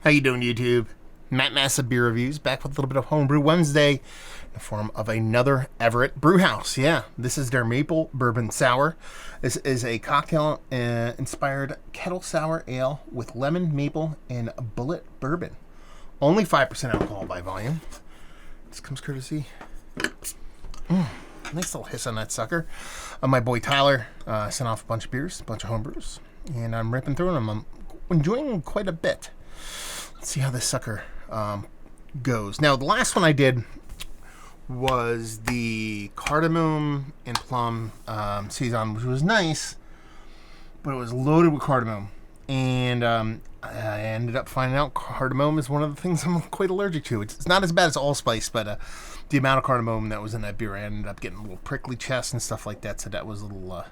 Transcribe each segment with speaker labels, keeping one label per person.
Speaker 1: How you doing, YouTube? Matt Massive Beer Reviews, back with a little bit of Homebrew Wednesday in the form of another Everett Brewhouse. Yeah, this is their Maple Bourbon Sour. This is a cocktail-inspired kettle sour ale with lemon, maple, and bullet bourbon. Only 5% alcohol by volume. This comes courtesy. Nice little hiss on that sucker. My boy Tyler sent off a bunch of beers, a bunch of homebrews, and I'm ripping through them. I'm enjoying them quite a bit. Let's see how this sucker goes. Now, the last one I did was the cardamom and plum saison, which was nice, but it was loaded with cardamom. And I ended up finding out cardamom is one of the things I'm quite allergic to. It's not as bad as allspice, but the amount of cardamom that was in that beer, I ended up getting a little prickly chest and stuff like that. So that was a little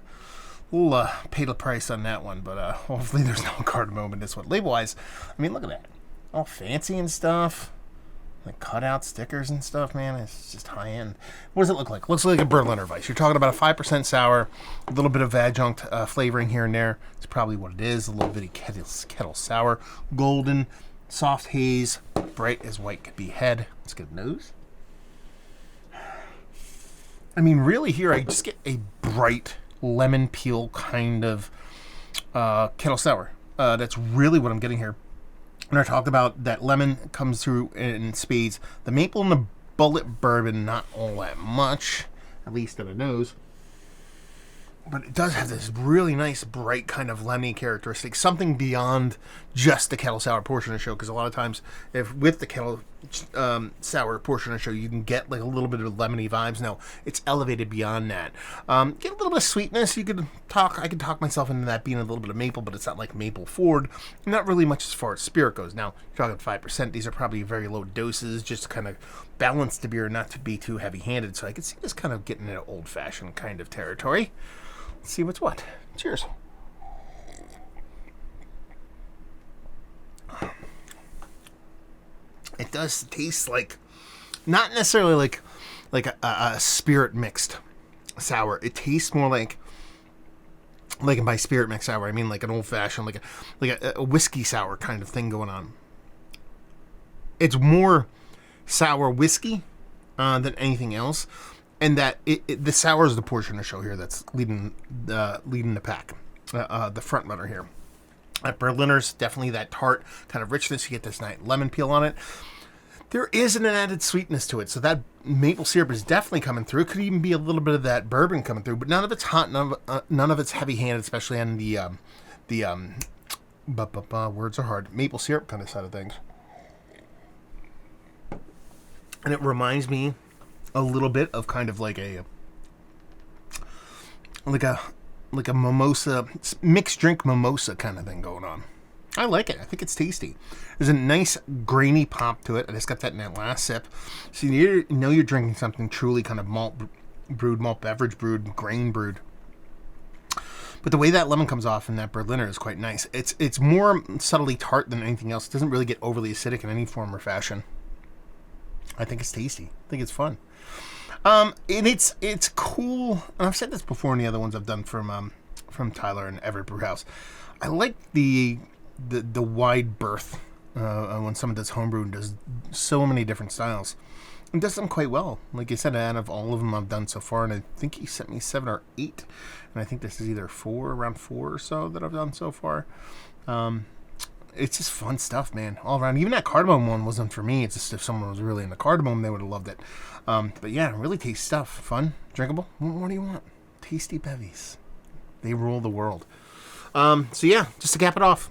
Speaker 1: paid the price on that one. But hopefully there's no cardamom in this one. Label-wise, I mean, look at that. All fancy and stuff. Like cutout stickers and stuff, man. It's just high end. What does it look like? Looks like a Berliner Weiss. You're talking about a 5% sour, a little bit of adjunct flavoring here and there. It's probably what it is. A little bitty kettle sour. Golden, soft haze, bright as white could be head. Let's get a nose. I mean, really here I just get a bright lemon peel kind of kettle sour. That's really what I'm getting here. And I talked about that lemon comes through in spades. The maple and the bullet bourbon, not all that much, at least in the nose. But it does have this really nice, bright kind of lemony characteristic. Something beyond just the kettle sour portion of the show. Because a lot of times, if with the kettle sour portion of the show, you can get like a little bit of lemony vibes. No, it's elevated beyond that. Get a little bit of sweetness. I could talk myself into that being a little bit of maple, but it's not like maple forward. Not really much as far as spirit goes. Now, you're talking 5%. These are probably very low doses, just to kind of balance the beer, not to be too heavy-handed. So I could see this kind of getting into old-fashioned kind of territory. Let's see what's what. Cheers. It does taste like, not necessarily like a spirit mixed sour. It tastes more like by spirit mixed sour, I mean like an old fashioned, like a whiskey sour kind of thing going on. It's more sour whiskey than anything else. And that the sour is the portion of the show here that's leading the pack, the front runner here. At Berliner's, definitely that tart kind of richness. You get this nice lemon peel on it. There is an added sweetness to it, so that maple syrup is definitely coming through. It could even be a little bit of that bourbon coming through, but none of it's hot, none of it's heavy-handed, especially on the words are hard, maple syrup kind of side of things. And it reminds me a little bit of kind of like a mimosa, mixed drink mimosa kind of thing going on. I like it. I think it's tasty. There's a nice grainy pop to it. I just got that in that last sip. So you know you're drinking something truly kind of malt beverage brewed, grain brewed. But the way that lemon comes off in that Berliner is quite nice. It's more subtly tart than anything else. It doesn't really get overly acidic in any form or fashion. I think it's tasty. I think it's fun. And it's cool. And I've said this before in the other ones I've done from Tyler and Everett Brewhouse. I like the wide berth when someone does homebrew and does so many different styles. And does them quite well. Like I said, out of all of them I've done so far, and I think he sent me 7 or 8, and I think this is either around 4 or so that I've done so far. It's just fun stuff, man, all around. Even that cardamom one wasn't for me. It's just if someone was really into cardamom, they would have loved it. But yeah, really tasty stuff. Fun, drinkable. What do you want? Tasty bevies. They rule the world. So yeah, just to cap it off.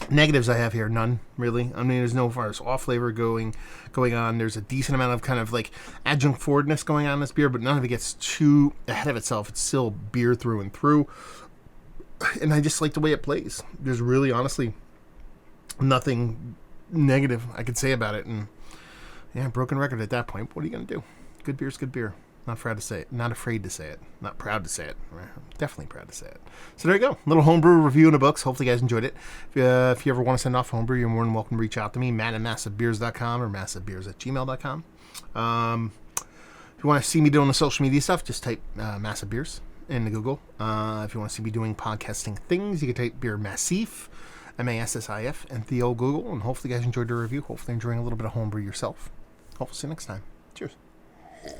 Speaker 1: Negatives I have here, none, really. I mean, there's no far as off flavor going on. There's a decent amount of kind of like adjunct forwardness going on in this beer, but none of it gets too ahead of itself. It's still beer through and through. And I just like the way it plays. There's really, honestly, nothing negative I could say about it. And yeah, broken record at that point. What are you going to do? Good beer's good beer. Not proud to say it. Not afraid to say it. Not proud to say it. Definitely proud to say it. So there you go. Little homebrew review in the books. Hopefully you guys enjoyed it. If you ever want to send off homebrew, you're more than welcome to reach out to me. Matt@massivebeers.com or massivebeers@gmail.com. If you want to see me doing the social media stuff, just type Massive Beers into Google. If you want to see me doing podcasting things, you can type Beer Massif. MASSIF, and Theo Google. And hopefully you guys enjoyed the review. Hopefully enjoying a little bit of homebrew yourself. Hopefully see you next time. Cheers.